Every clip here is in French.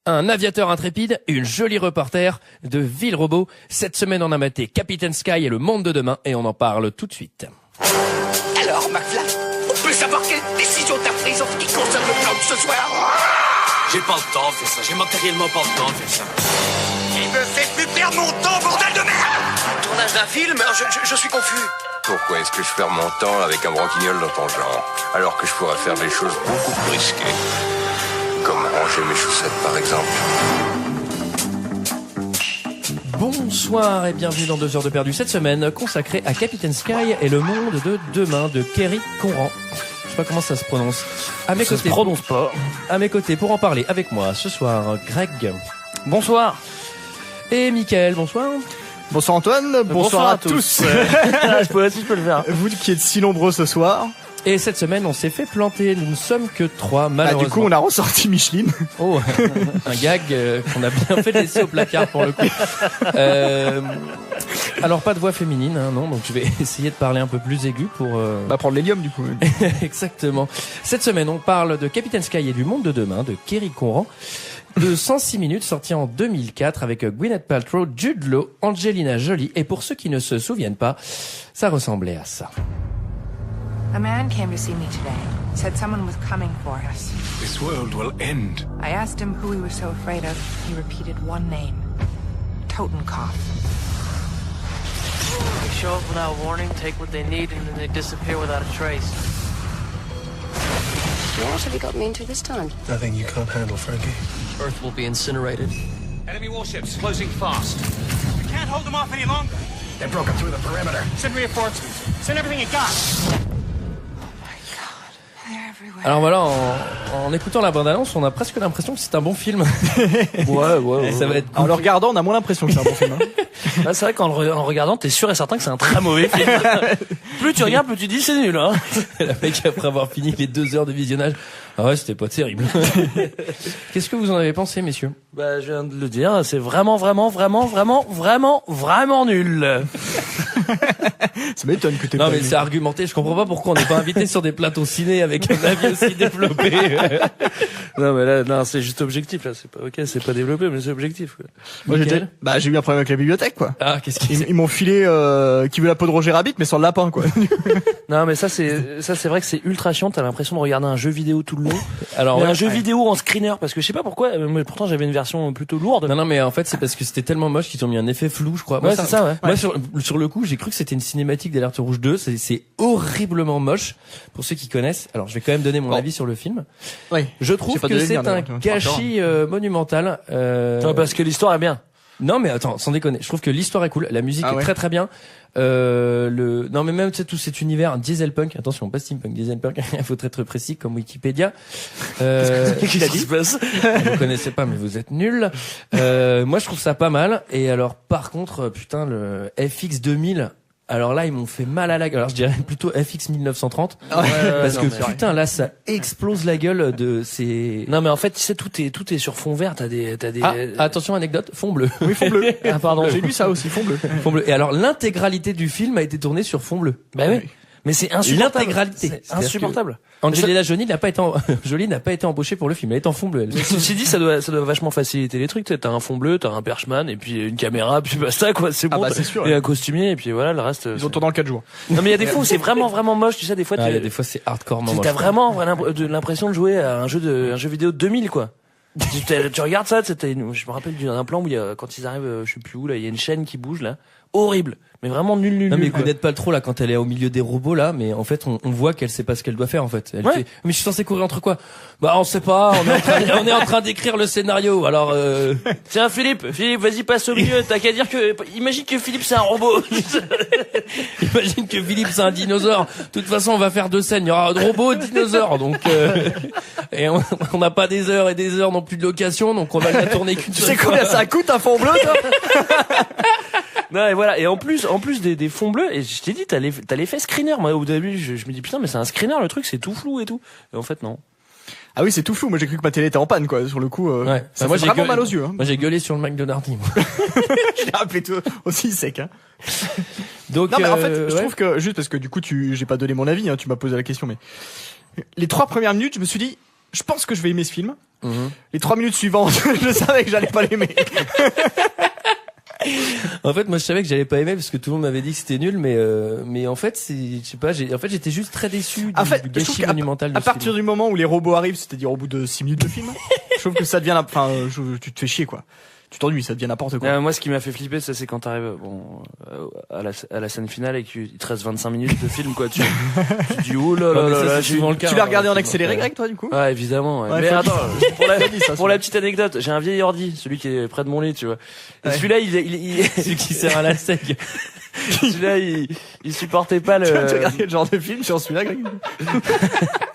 Un aviateur intrépide, une jolie reporter de Ville Robot. Cette semaine, on a maté Captain Sky et le monde de demain et on en parle tout de suite. Alors, McFly, on peut savoir quelle décision t'as prise en ce qui concerne le plan de ce soir? J'ai pas le temps de faire ça, j'ai matériellement pas le temps de faire ça. Il me fait plus perdre mon temps, bordel de merde! Tournage d'un film? Je suis confus. Pourquoi est-ce que je perds mon temps avec un branquignol dans ton genre, alors que je pourrais faire des choses beaucoup plus risquées? Comme ranger mes chaussettes, par exemple. Bonsoir et bienvenue dans 2 heures de perdu cette semaine consacrée à Captain Sky et le monde de demain de Kerry Conran. Je sais pas comment ça se prononce. À mes côtés, prononce pas. À mes côtés pour en parler avec moi ce soir, Greg. Bonsoir. Et Mickaël, bonsoir. Bonsoir Antoine, bonsoir à tous. Je peux le faire. Vous qui êtes si nombreux ce soir. Et cette semaine, on s'est fait planter. Nous ne sommes que 3, malheureusement. Du coup, on a ressorti Micheline. Oh, un gag qu'on a bien fait laisser au placard pour le coup. Alors, pas de voix féminine, hein, non. Donc, je vais essayer de parler un peu plus aigu pour... prendre l'hélium, du coup. Exactement. Cette semaine, on parle de Captain Sky et du monde de demain, de Kerry Conran, de 106 minutes, sorti en 2004 avec Gwyneth Paltrow, Jude Law, Angelina Jolie. Et pour ceux qui ne se souviennent pas, ça ressemblait à ça. A man came to see me today. Said someone was coming for us. This world will end. I asked him who he was so afraid of. He repeated one name. Totenkopf. They show up without warning, take what they need, and then they disappear without a trace. What have you got me into this time? Nothing you can't handle, Frankie. Earth will be incinerated. Enemy warships closing fast. We can't hold them off any longer. They've broken through the perimeter. Send reinforcements. Send everything you got. Alors voilà, en écoutant la bande-annonce, on a presque l'impression que c'est un bon film. Ouais. Ça va être En le regardant, on a moins l'impression que c'est un bon film. Là, c'est vrai qu'en le regardant, t'es sûr et certain que c'est un très mauvais film. Plus tu regardes, plus tu dis c'est nul, hein. La mec, après avoir fini les 2 heures de visionnage, ah ouais, c'était pas terrible. Qu'est-ce que vous en avez pensé, messieurs? Bah, je viens de le dire, c'est vraiment nul. Ça m'étonne que t'aies Non pas mais aimé. c'est argumenté, je comprends pas pourquoi on n'est pas invité sur des plateaux ciné avec un avis aussi développé. Non, mais là, non, c'est juste objectif, là. C'est pas, ok, c'est pas développé, mais c'est objectif, quoi. Moi, Mickaël j'ai eu un problème avec la bibliothèque, quoi. Ah, qu'est-ce qu'il Ils m'ont filé qui veut la peau de Roger Rabbit, mais sans le lapin, quoi. Non, mais ça, c'est vrai que c'est ultra chiant. T'as l'impression de regarder un jeu vidéo tout le long. Alors Mais ouais, un jeu vidéo en screener, parce que je sais pas pourquoi, mais pourtant j'avais une version plutôt lourde. Non mais en fait c'est parce que c'était tellement moche qu'ils ont mis un effet flou, je crois. Ouais, c'est ça, ouais. Moi sur le coup, j'ai cru que c'était une cinématique d'Alerte Rouge 2, c'est horriblement moche pour ceux qui connaissent. Alors je vais quand même donner mon avis sur le film. Oui. Je trouve que c'est un gâchis monumental. Ouais, parce que l'histoire est bien. Non mais attends, sans déconner, je trouve que l'histoire est cool, la musique est très très bien. Non mais même tu sais tout cet univers dieselpunk, attention pas steampunk, dieselpunk, il faut être précis comme Wikipédia. Qu'est-ce qui se passe? Vous connaissez pas mais vous êtes nuls. Moi je trouve ça pas mal et alors par contre putain le FX 2000. Alors là, ils m'ont fait mal à la gueule. Alors je dirais plutôt FX 1930. Parce que putain, là, ça explose la gueule de ces... Non, mais en fait, tu sais, tout est sur fond vert. T'as des... Ah, attention, anecdote, fond bleu. Oui, fond bleu. Ah, pardon. J'ai lu ça aussi, fond bleu. Fond bleu. Et alors, l'intégralité du film a été tournée sur fond bleu. Bah oui. Mais c'est insupportable. L'intégralité. C'est insupportable. Angelina Jolie n'a pas été embauchée pour le film. Elle est en fond bleu, elle. Mais ceci dit, ça doit vachement faciliter les trucs. T'as un fond bleu, t'as un perchman, et puis une caméra, puis basta, quoi. C'est bon. Ah bah, c'est sûr. Et un costumier, et puis voilà, le reste. Ils ont tourné en 4 jours. Non, mais il y a des fois où c'est vraiment moche, tu sais, des fois, il y a des fois, c'est hardcorement moche. T'as vraiment l'impression de jouer à un jeu vidéo de 2000, quoi. Tu regardes ça, je me rappelle d'un plan où quand ils arrivent, je sais plus où, là, il y a une chaîne qui bouge, là. Horrible. Mais vraiment nul. Non mais Gwyneth Paltrow là quand elle est au milieu des robots là, mais en fait on voit qu'elle sait pas ce qu'elle doit faire en fait. Elle fait mais je suis censé courir entre quoi? Bah on sait pas, on est en train d'écrire le scénario. Alors tiens Philippe, vas-y passe au milieu, t'as qu'à dire imagine que Philippe c'est un robot. Imagine que Philippe c'est un dinosaure. De toute façon, on va faire 2 scènes, il y aura de robots et de dinosaures donc et on n'a pas des heures et des heures non plus de location donc on va la tourner qu'une seule fois. Tu sais combien ça coûte un fond bleu toi? Non et voilà, et en plus des fonds bleus, et je t'ai dit t'as l'effet screener. Moi au début je me dis putain mais c'est un screener le truc, c'est tout flou et tout. Et en fait non. Ah oui, c'est tout flou. Moi j'ai cru que ma télé était en panne quoi, sur le coup. Ouais. Ça moi fait vraiment mal aux yeux. Hein. Moi j'ai gueulé sur le Mac de Nardi. Moi. Je l'ai rappelé tout aussi sec hein. Donc non mais en fait, je trouve que juste parce que du coup j'ai pas donné mon avis hein, tu m'as posé la question mais les 3 premières minutes, je me suis dit je pense que je vais aimer ce film. Les 3 minutes suivantes, je savais que j'allais pas l'aimer. En fait, moi, je savais que j'allais pas aimer parce que tout le monde m'avait dit que c'était nul, mais en fait, je sais pas, j'étais juste très déçu du gâchis monumental. À partir du moment où les robots arrivent, c'est-à-dire au bout de 6 minutes de film, je trouve que ça devient, tu te fais chier, quoi. Tu t'ennuies, ça devient n'importe quoi. Moi, ce qui m'a fait flipper, c'est quand t'arrives, à la scène finale et qu'il te reste 25 minutes de film, quoi. Tu dis, oh là là, tu l'as regardé en accéléré, Greg, toi, du coup? Ouais, évidemment. Ouais. Mais attends, pour la petite anecdote, j'ai un vieil ordi, celui qui est près de mon lit, tu vois. Et celui-là, il celui qui sert à la sec. Celui-là, il supportait pas le... Tu regardais quel genre de film sur celui-là, Greg?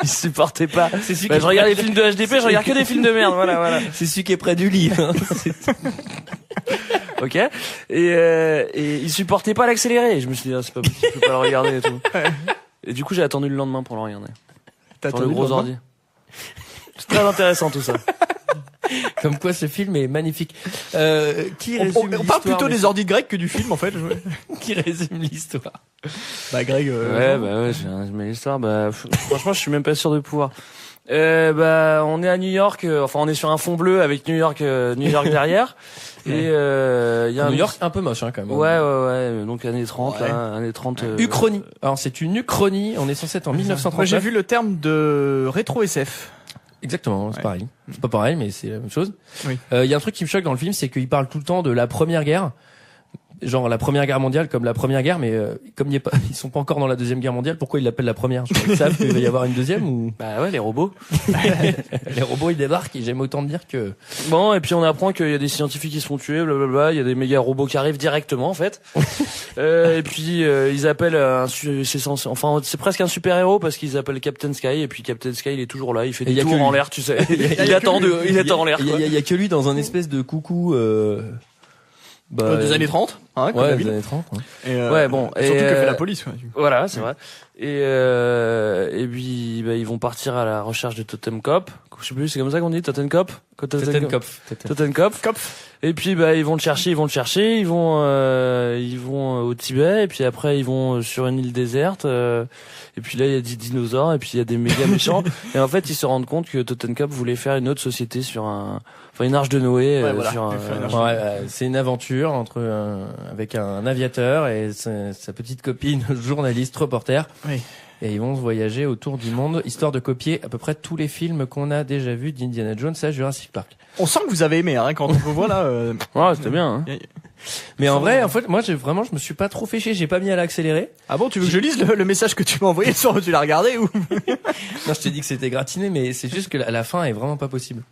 Il supportait pas. Je regarde les films de HDP, je regarde que des films de merde, voilà. C'est celui qui est près du lit. Hein. Ok. Et il supportait pas l'accéléré. Je me suis dit, c'est pas possible, je peux pas le regarder et tout. Et du coup, j'ai attendu le lendemain pour le regarder. Sur le gros ordi. C'est très intéressant tout ça. Comme quoi ce film est magnifique. Qui résume on parle plutôt des ordi de Greg que du film en fait. Qui résume l'histoire? Bah Greg. Ouais, j'ai l'histoire. Franchement, je suis même pas sûr de pouvoir. On est à New York. On est sur un fond bleu avec New York derrière. Et il y a New York un peu moche, hein, quand même. Ouais. Donc années 30, là, années 30. Uchronie. Alors c'est une uchronie. On est censé être en 1939. Moi j'ai vu le terme de rétro SF. Exactement, c'est pareil. C'est pas pareil, mais c'est la même chose. Oui. Y a un truc qui me choque dans le film, c'est qu'il parle tout le temps de la Première Guerre. Genre la Première Guerre mondiale comme la Première Guerre, mais comme ils sont pas encore dans la Deuxième Guerre mondiale, pourquoi ils l'appellent la Première? Ils savent qu'il va y avoir une deuxième ou? Bah ouais, les robots. Les robots ils débarquent et j'aime autant dire que... Bon, et puis on apprend qu'il y a des scientifiques qui se font tuer, blablabla, il y a des méga robots qui arrivent directement en fait. Et puis ils appellent c'est presque un super-héros parce qu'ils appellent Captain Sky, et puis Captain Sky il est toujours là, il fait des tours en l'air, tu sais. Il attend en l'air. Il y a que lui dans un espèce de coucou des années 30, hein, ouais, des années 30. Hein. Et bon, surtout que fait la police, quoi. Voilà, c'est vrai. Et puis ils vont partir à la recherche de Totem Cop. Je sais plus, c'est comme ça qu'on dit, Totem Cop. Totem Cop. Et puis ils vont le chercher, ils vont au Tibet, et puis après ils vont sur une île déserte, et puis là il y a des dinosaures, et puis il y a des méga méchants, et en fait ils se rendent compte que Totem Cop voulait faire une autre société sur une arche de Noé, c'est une aventure avec un aviateur et sa petite copine journaliste reporter. Oui. Et ils vont voyager autour du monde, histoire de copier à peu près tous les films qu'on a déjà vus d'Indiana Jones à Jurassic Park. On sent que vous avez aimé, hein, quand on vous voit là. Ouais, c'était bien. Hein. Mais en vrai, moi, je me suis pas trop fait chier, j'ai pas mis à l'accélérer. Ah bon, tu veux que je lise le message que tu m'as envoyé sur, tu l'as regardé ou? Non, je t'ai dit que c'était gratiné, mais c'est juste que la fin est vraiment pas possible.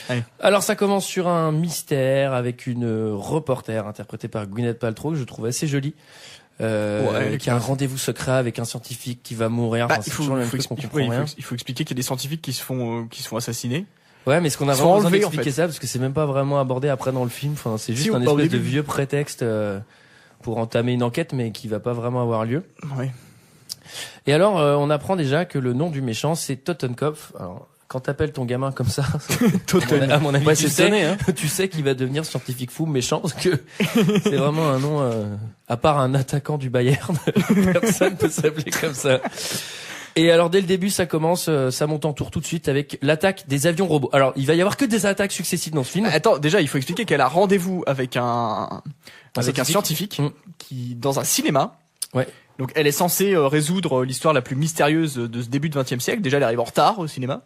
Allez. Alors ça commence sur un mystère avec une reporter interprétée par Gwyneth Paltrow que je trouve assez jolie. Qui a un rendez-vous secret avec un scientifique qui va mourir. Il faut expliquer qu'il y a des scientifiques qui se font assassiner. Ouais, mais est-ce qu'on a vraiment besoin d'expliquer ça parce que c'est même pas vraiment abordé après dans le film. Enfin, c'est juste un espèce de vieux prétexte pour entamer une enquête, mais qui va pas vraiment avoir lieu. Ouais. Et alors, on apprend déjà que le nom du méchant c'est Totem Cop. Alors, quand t'appelles ton gamin comme ça, à mon avis, tu sais qu'il va devenir scientifique fou méchant parce que c'est vraiment un nom, à part un attaquant du Bayern, personne peut s'appeler comme ça. Et alors dès le début, ça commence, ça monte en tour tout de suite avec l'attaque des avions robots. Alors il va y avoir que des attaques successives dans ce film. Attends, déjà il faut expliquer qu'elle a rendez-vous avec un scientifique qui dans un cinéma. Ouais. Donc elle est censée résoudre l'histoire la plus mystérieuse de ce début de 20e siècle. Déjà elle arrive en retard au cinéma.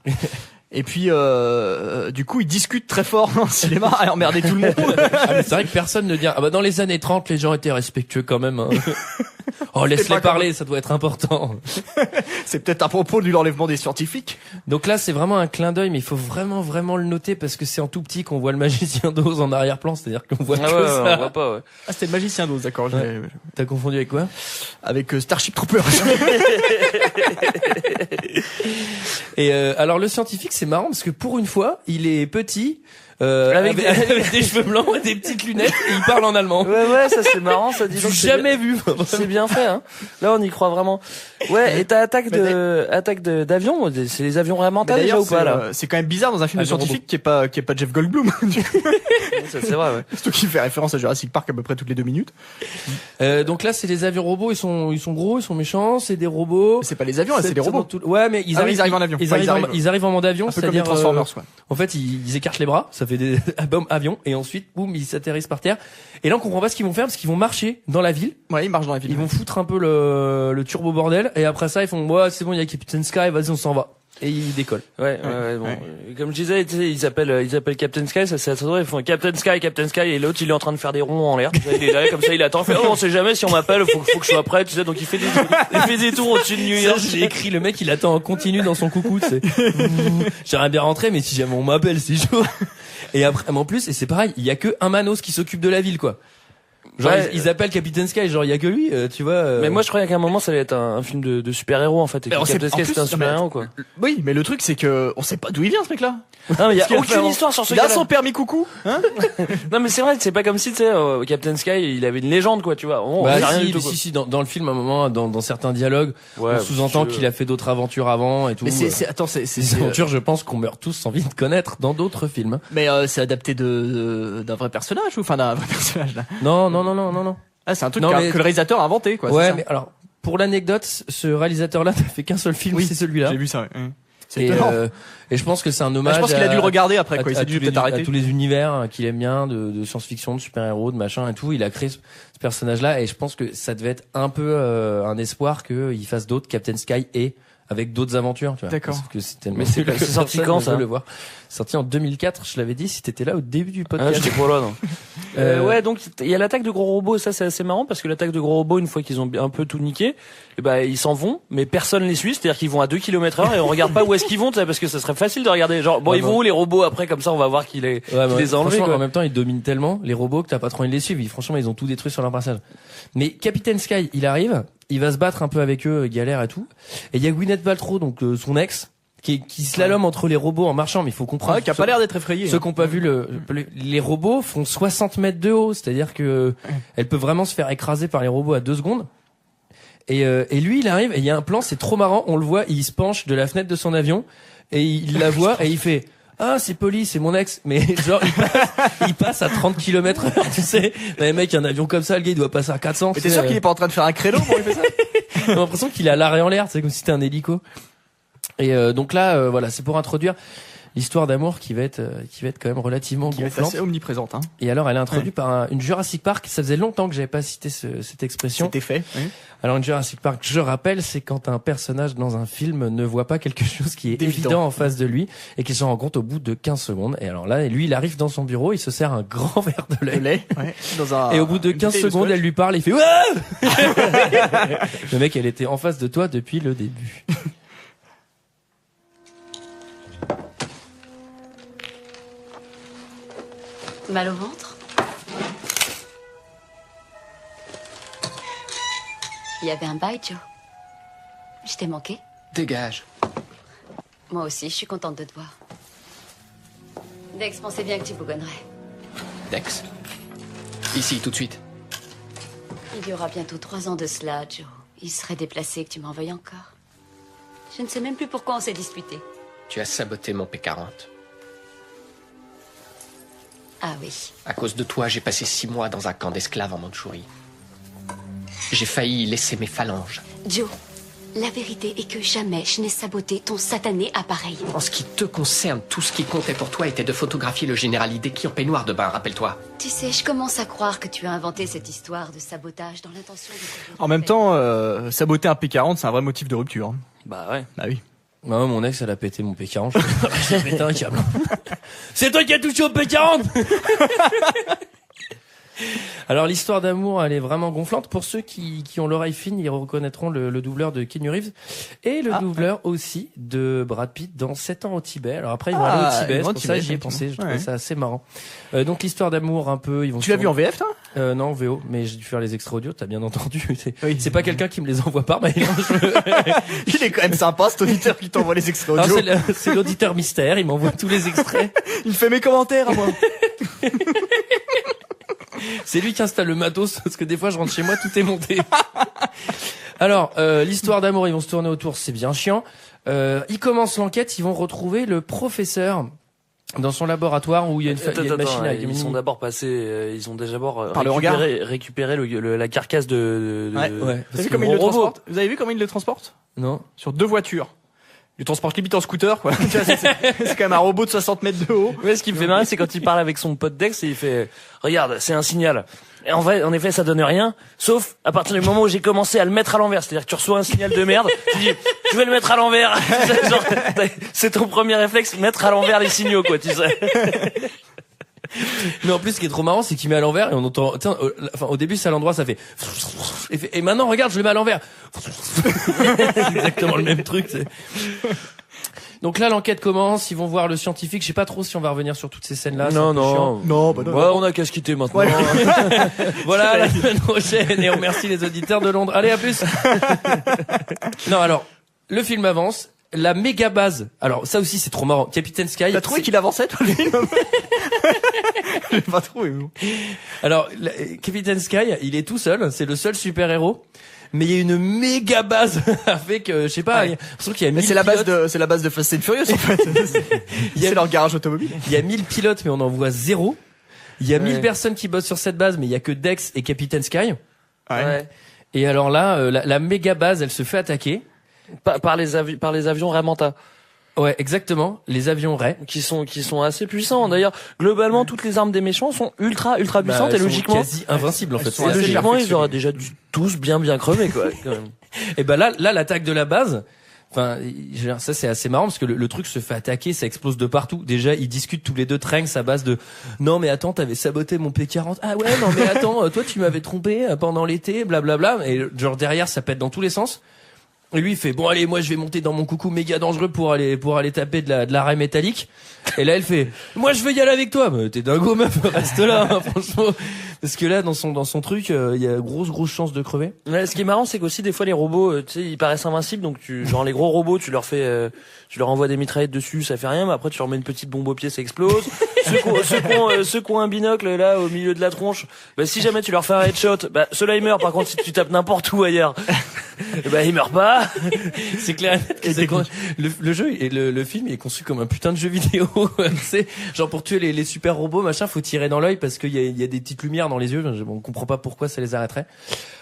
Et puis du coup ils discutent très fort dans le cinéma à emmerder tout le monde. C'est vrai que personne ne dit dans les années 30 les gens étaient respectueux quand même. Hein. Oh laisse-les parler, ça doit être important. C'est peut-être à propos de l'enlèvement des scientifiques. Donc là c'est vraiment un clin d'œil, mais il faut vraiment le noter parce que c'est en tout petit qu'on voit le magicien d'Oz en arrière-plan, c'est-à-dire qu'on voit que ça. On voit pas, ouais. Ah c'était le magicien d'Oz, d'accord. Ouais. T'as confondu avec quoi? Avec Starship Troopers. Et alors le scientifique c'est marrant parce que pour une fois il est petit, avec des cheveux blancs et des petites lunettes et il parle en allemand. Ouais ça c'est marrant, ça dit. J'ai jamais vu. C'est bien fait. hein. Là, on y croit vraiment. Ouais, et t'as attaque d'avion, c'est les avions vraiment déjà ou pas, là? C'est quand même bizarre dans un film de scientifique qui est pas Jeff Goldblum. C'est vrai, ouais. Surtout qu'il fait référence à Jurassic Park à peu près toutes les 2 minutes. Donc là, c'est les avions robots, ils sont gros, ils sont méchants, c'est des robots. C'est pas les avions, là, c'est des robots. Ouais, mais ils arrivent en avion. Ils arrivent en mode avion, un peu comme les c'est-à-dire Transformers, ouais. en fait, ils écartent les bras, ça fait des avions, et ensuite, boum, ils s'atterrissent par terre. Et là, on comprend pas ce qu'ils vont faire, parce qu'ils vont marcher dans la ville. Ouais, ils marchent dans la ville. Ils vont foutre un peu le turbo bordel, et après ça, ils font, ouais, c'est bon, il y a Captain Sky, vas-y, on s'en va. Et ils décollent. Ouais, bon. Comme je disais, tu sais, ils appellent Captain Sky, ça c'est assez drôle, ils font Captain Sky, et l'autre, il est en train de faire des ronds en l'air. Il est là, comme ça, il attend, il fait, oh, on sait jamais si on m'appelle, faut que je sois prêt, tu sais, donc il fait des tours au-dessus de New York. J'ai écrit, le mec, il attend en continu dans son coucou, tu sais. J'aimerais bien rentrer, mais si jamais on m'appelle, c'est chaud. Et après, mais en plus, et c'est pareil, il y a que un Manos qui s'occupe de la ville, quoi. Genre ils appellent Captain Sky, genre il y a que lui, tu vois. Mais moi je croyais qu'à un moment ça allait être un film de super-héros en fait, et que Captain Sky c'était un super-héros quoi. Oui, mais le truc c'est que on sait pas d'où il vient ce mec-là. Non mais il y a aucune histoire sur ce gars. Il a son permis coucou, hein. Non mais c'est vrai, c'est pas comme si tu sais Captain Sky, il avait une légende quoi, tu vois. Si dans le film à un moment dans certains dialogues, on sous-entend qu'il a fait d'autres aventures avant et tout. Mais c'est des aventures, je pense qu'on meurt tous sans envie de connaître dans d'autres films. Mais c'est adapté d'un vrai personnage ou enfin d'un vrai personnage là. Non. Ah, c'est un truc que le réalisateur a inventé, quoi. Ouais, mais alors, pour l'anecdote, ce réalisateur-là n'a fait qu'un seul film, c'est celui-là. J'ai vu ça, ouais. Et je pense que c'est un hommage. Je pense qu'il a dû le regarder après, quoi. Il s'est dû peut-être arrêter. À tous les univers qu'il aime bien, de science-fiction, de super-héros, de machin et tout. Il a créé ce personnage-là, et je pense que ça devait être un peu, un espoir qu'il fasse d'autres Captain Sky et avec d'autres aventures, tu vois. D'accord. Parce que c'est tellement mais c'est sorti quand ça? Le voir. Sorti en 2004, je l'avais dit, si t'étais là au début du podcast. Ah, j'étais pas là, non. Ouais, donc il y a l'attaque de gros robots, ça c'est assez marrant parce que l'attaque de gros robots, une fois qu'ils ont un peu tout niqué, et ben ils s'en vont, mais personne les suit, c'est-à-dire qu'ils vont à 2 km/h et on regarde pas où est-ce qu'ils vont, parce que ça serait facile de regarder. Genre bon, ils vont où les robots après, comme ça on va voir qu'ils les ont enlevés. En même temps, ils dominent tellement les robots que t'as pas trop envie de les suivre. Franchement, ils ont tout détruit sur leur passage. Mais Captain Sky, il arrive, il va se battre un peu avec eux, galère et tout. Et il y a Gwyneth Paltrow, donc son ex, qui slalome entre les robots en marchant, mais il faut comprendre. Qui a pas l'air d'être effrayé. Ceux qui n'ont pas vu les robots font 60 mètres de haut, c'est-à-dire que elle peut vraiment se faire écraser par les robots à 2 secondes. Et lui, il arrive, et il y a un plan, c'est trop marrant, on le voit, il se penche de la fenêtre de son avion, et il la voit, et il fait, ah, c'est Polly, c'est mon ex. Mais genre, il passe à 30 km/h, tu sais. Mais mec, un avion comme ça, le gars, il doit passer à 400. Mais t'es sûr qu'il est pas en train de faire un créneau pour lui faire ça? J'ai l'impression qu'il a l'arrêt en l'air, c'est comme si c'était un hélico. Et donc là, voilà, c'est pour introduire l'histoire d'amour qui va être quand même relativement gonflante. C'est omniprésente, hein. Et alors, elle est introduite par une Jurassic Park. Ça faisait longtemps que j'avais pas cité cette expression. C'était fait. Oui. Alors, une Jurassic Park, je rappelle, c'est quand un personnage dans un film ne voit pas quelque chose qui est évident en face de lui et qu'il s'en rend compte au bout de 15 secondes. Et alors là, lui, il arrive dans son bureau, il se sert un grand verre de lait. Et au bout de 15 secondes, elle lui parle, il fait ouais. Le mec, elle était en face de toi depuis le début. Mal au ventre? Il y avait un bail, Joe. Je t'ai manqué? Dégage. Moi aussi, je suis contente de te voir. Dex pensait bien que tu bougonnerais. Dex. Ici, tout de suite. Il y aura bientôt 3 ans de cela, Joe. Il serait déplacé que tu m'en veuilles encore. Je ne sais même plus pourquoi on s'est disputé. Tu as saboté mon P40. Ah oui. À cause de toi, j'ai passé 6 mois dans un camp d'esclaves en Mandchourie. J'ai failli y laisser mes phalanges. Joe, la vérité est que jamais je n'ai saboté ton satané appareil. En ce qui te concerne, tout ce qui comptait pour toi était de photographier le général Hideki en peignoir de bain, rappelle-toi. Tu sais, je commence à croire que tu as inventé cette histoire de sabotage dans l'intention de... En même temps, saboter un P40, c'est un vrai motif de rupture. Bah ouais. Bah oui. Bah ouais, mon ex, elle a pété mon P40. J'ai pété un câble. C'est toi qui as touché au P40. Alors l'histoire d'amour, elle est vraiment gonflante. Pour ceux qui ont l'oreille fine, ils reconnaîtront le doubleur de Keanu Reeves et le doubleur aussi de Brad Pitt dans 7 ans au Tibet. Alors après ils vont aller au Tibet, c'est pour ça j'y ai pensé, je trouvais ça assez marrant. Donc l'histoire d'amour un peu, ils vont. Tu l'as vu en VF toi? Non, en VO, mais j'ai dû faire les extraits audio, t'as bien entendu. C'est pas quelqu'un qui me les envoie par mail. Il est quand même sympa cet auditeur qui t'envoie les extraits audio. C'est l'auditeur mystère, il m'envoie tous les extraits. Il fait mes commentaires à moi. C'est lui qui installe le matos, parce que des fois je rentre chez moi, tout est monté. Alors, l'histoire d'amour, ils vont se tourner autour, c'est bien chiant. Ils commencent l'enquête, ils vont retrouver le professeur dans son laboratoire où il y a une machine avec ils sont d'abord passés, ils ont d'abord Par le regard. récupéré la carcasse de Ouais. Ouais. Vous avez vu comment il le transporte? Vous avez vu comment il le transporte? Non. Sur 2 voitures. Il le transporte limite en scooter, quoi. Tu vois, c'est quand même un robot de 60 mètres de haut. Ouais, ce qui me fait marrer, c'est quand il parle avec son pote Dex et il fait, regarde, c'est un signal. Et en effet, ça donne rien, sauf à partir du moment où j'ai commencé à le mettre à l'envers. C'est-à-dire que tu reçois un signal de merde, tu dis, je vais le mettre à l'envers. Genre, c'est ton premier réflexe, mettre à l'envers les signaux, quoi, tu sais. Mais en plus, ce qui est trop marrant, c'est qu'il met à l'envers et on entend, au début, c'est à l'endroit, ça fait, et maintenant, regarde, je le mets à l'envers. C'est exactement le même truc, c'est. Donc là, l'enquête commence, ils vont voir le scientifique. Je sais pas trop si on va revenir sur toutes ces scènes-là. Non, non. Non, bah non. Ouais, on a qu'à se quitter maintenant. Ouais. Voilà, à la semaine prochaine, et on remercie les auditeurs de Londres. Allez, à plus. Non, alors, le film avance. La méga base. Alors, ça aussi, c'est trop marrant. Captain Sky. T'as trouvé qu'il avançait, toi, le film? J'ai pas trouvé, vous. Alors, Captain Sky, il est tout seul. C'est le seul super-héros. Mais il y a une méga base avec, je sais pas, Ouais. je trouve qu'il y a 1000 Mais c'est la base pilotes. c'est la base de Fast and Furious, en fait. C'est leur garage automobile. Il y a 1000 pilotes, mais on en voit 0. Il y a 1000 Ouais. personnes qui bossent sur cette base, mais il y a que Dex et Captain Sky. Ouais. Et alors là, la méga base, elle se fait attaquer. Par les avions Ramanta. Ouais, exactement. Les avions Ray. Qui sont assez puissants. D'ailleurs, globalement, toutes les armes des méchants sont ultra puissantes et elles sont logiquement, quasi invincibles, en fait. sont et assez logiquement, ils perfectionnées. auraient déjà dû tous bien crever, quoi, quand même. Et ben là, l'attaque de la base, enfin, ça c'est assez marrant parce que le truc se fait attaquer, ça explose de partout. Déjà, ils discutent tous les deux, Tranks à base de non mais attends, t'avais saboté mon P40. Ah ouais, non mais attends, toi tu m'avais trompé pendant l'été, blablabla. Et genre derrière, ça pète dans tous les sens. Et lui il fait bon allez, moi je vais monter dans mon coucou méga dangereux pour aller taper de la raie métallique. Et là elle fait moi je veux y aller avec toi. Mais t'es dingo meuf, reste là, hein, franchement. Parce que là dans son truc, il y a grosse chance de crever. Ouais, ce qui est marrant, c'est qu'aussi des fois les robots, tu sais, ils paraissent invincibles, donc genre les gros robots, tu leur envoies des mitraillettes dessus, ça fait rien, mais après tu leur mets une petite bombe au pied, ça explose. Ceux qui ont un binocle là au milieu de la tronche, bah si jamais tu leur fais un headshot, bah ceux-là ils meurent. Par contre, si tu tapes n'importe où ailleurs, bah ils meurent pas. C'est clair et net que le jeu et le film il est conçu comme un putain de jeu vidéo. C'est genre pour tuer les super robots machin, faut tirer dans l'œil parce qu'il y a des petites lumières dans les yeux. On comprend pas pourquoi ça les arrêterait.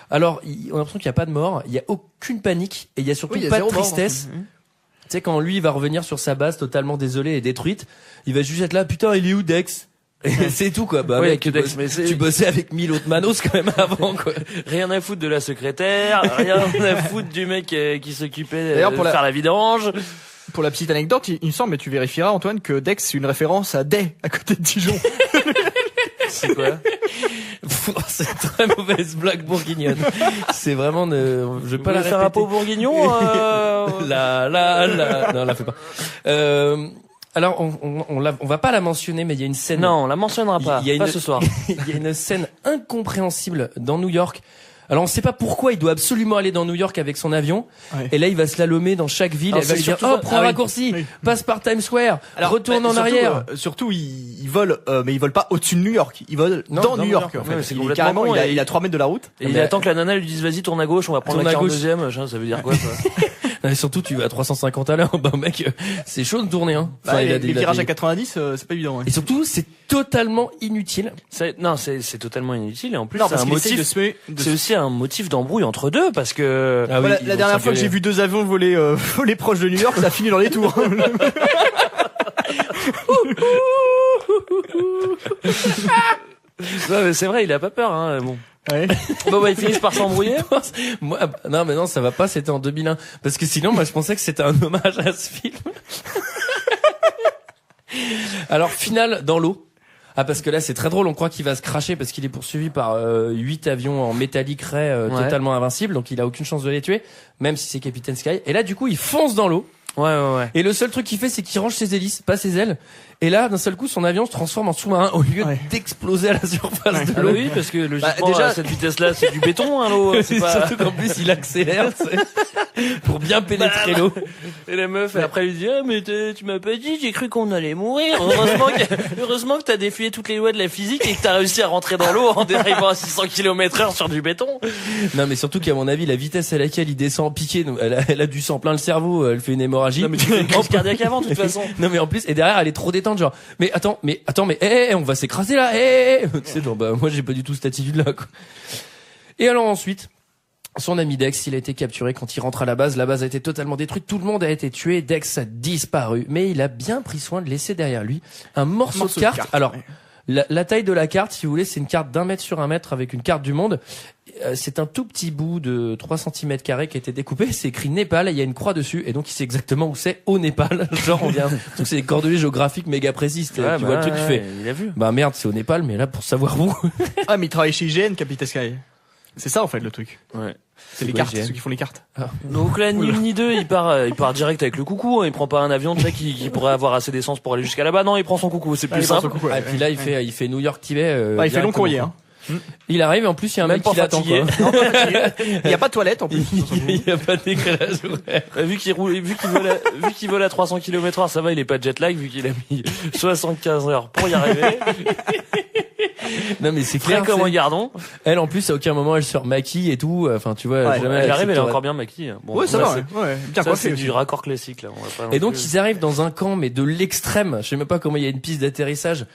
Alors on a l'impression qu'il y a pas de mort, il y a aucune panique et il y a surtout pas de tristesse. Tu sais quand lui il va revenir sur sa base totalement désolé et détruite, il va juste être là putain il est où Dex? Et c'est tout quoi. Bah ouais, mec, que Dex, mais tu bossais avec 1000 autres manos quand même avant quoi. Rien à foutre de la secrétaire, rien à foutre du mec qui s'occupait D'ailleurs, de pour faire la vidange. Pour la petite anecdote, il me semble, mais tu vérifieras, Antoine, que Dex, c'est une référence à Day, à côté de Dijon. C'est quoi? C'est une très mauvaise blague bourguignonne. C'est vraiment je vais pas la faire un répéter. pot bourguignon. La non, la fais pas. Alors on va pas la mentionner, mais il y a une scène. Non, on la mentionnera pas. Il y a pas ce soir. Il y a une scène incompréhensible dans New York. Alors on sait pas pourquoi il doit absolument aller dans New York avec son avion. Ouais. Et là il va slalomer dans chaque ville. Alors, Elle va c'est lui dire surtout- prends un oui. raccourci, Oui. passe par Times Square, Alors, retourne en surtout, arrière. Surtout, ils volent, mais ils volent pas au-dessus de New York. Ils volent Non, dans New York. En Ouais, fait. c'est Il est complètement carrément, con, il a 3 mètres de la route. Et il Mais- attend que la nana lui dise vas-y tourne à gauche, on va prendre Tourne la à gauche. 42e, ça veut dire quoi ça? Non, et surtout tu vas à 350 à l'heure. Bah mec, c'est chaud de tourner hein. Bah, il a les il a virages des- à 90, c'est pas évident. Ouais. Et surtout c'est totalement inutile. Non, c'est totalement inutile et en plus Non, c'est parce un qu'il essaye motif. de se C'est aussi un motif d'embrouille entre deux parce que Ah oui, Voilà, ils la vont dernière fois que s'engueuler. j'ai vu 2 avions voler proche de New York, ça a fini dans les tours. ouais, mais c'est vrai, il a pas peur hein. Bon. Ouais. Bon bah ils finissent par s'embrouiller. Moi, non, mais non, ça va pas, c'était en 2001. Parce que sinon, moi, je pensais que c'était un hommage à ce film. Alors, finale dans l'eau. Ah, parce que là, c'est très drôle, on croit qu'il va se cracher parce qu'il est poursuivi par 8 avions en métallique Ray Ouais. totalement invincibles, donc il a aucune chance de les tuer, même si c'est Captain Sky. Et là, du coup, il fonce dans l'eau. Ouais. Et le seul truc qu'il fait, c'est qu'il range ses hélices, pas ses ailes. Et là, d'un seul coup, son avion se transforme en sous-marin au lieu d'exploser à la surface de l'eau. Oui, parce que logiquement, déjà, à cette vitesse-là, c'est du béton, hein, l'eau. C'est pas... Surtout qu'en plus, il accélère pour bien pénétrer l'eau. Et la meuf, après, lui dit, ah, mais tu m'as pas dit, j'ai cru qu'on allait mourir. Heureusement que t'as défié toutes les lois de la physique et que t'as réussi à rentrer dans l'eau en dérivant à 600 km/h sur du béton. Non, mais surtout qu'à mon avis, la vitesse à laquelle il descend piqué, elle a du sang plein le cerveau, elle fait une hémorragie. Non, mais tu fais une crise cardiaque avant, de toute façon. Non, mais en plus, et derrière, elle est trop détente, genre, mais attends, on va s'écraser là, tu sais, genre, bah, moi, j'ai pas du tout cette attitude-là, quoi. Et alors ensuite, son ami Dex, il a été capturé quand il rentre à la base. La base a été totalement détruite, tout le monde a été tué, Dex a disparu, mais il a bien pris soin de laisser derrière lui un morceau de carte. Alors, la taille de la carte, si vous voulez, c'est une carte d'1 mètre sur 1 mètre avec une carte du monde. C'est un tout petit bout de 3 cm² qui a été découpé. C'est écrit Népal. Il y a une croix dessus. Et donc, il sait exactement où c'est au Népal. Genre, on vient. Donc, c'est des coordonnées géographiques méga précises. Tu vois le truc, tu fais. Il a vu. Bah, merde, c'est au Népal. Mais là, pour savoir où. Ah, mais il travaille chez IGN, Capitaine Sky. C'est ça, en fait, le truc. Ouais. C'est les cartes, ceux qui font les cartes. Ah. Donc là, ni une ni deux, il part direct avec le coucou. Il prend pas un avion, tu sais, qui pourrait avoir assez d'essence pour aller jusqu'à là-bas. Non, il prend son coucou. C'est plus simple. Et puis là, il fait New York-Tibet. Il fait long courrier, hein. Il arrive et en plus il y a un mec qui l'attend, quoi. Non, pas fatigué. Il y a pas de toilette en plus. Il y a pas d'éclairage horaire. Vu qu'il vole à 300 km/h, ça va, il est pas jet lag vu qu'il a mis 75 heures pour y arriver. Non mais c'est clair. Comme un gardon. Elle en plus à aucun moment elle se remaquille et tout. Enfin tu vois. Jamais elle arrive, elle est encore bien maquillée. Bon, ouais, ça va. Ouais. Bien ça, c'est du raccord classique là. On va pas et donc ils arrivent dans un camp mais de l'extrême. Je sais même pas comment il y a une piste d'atterrissage.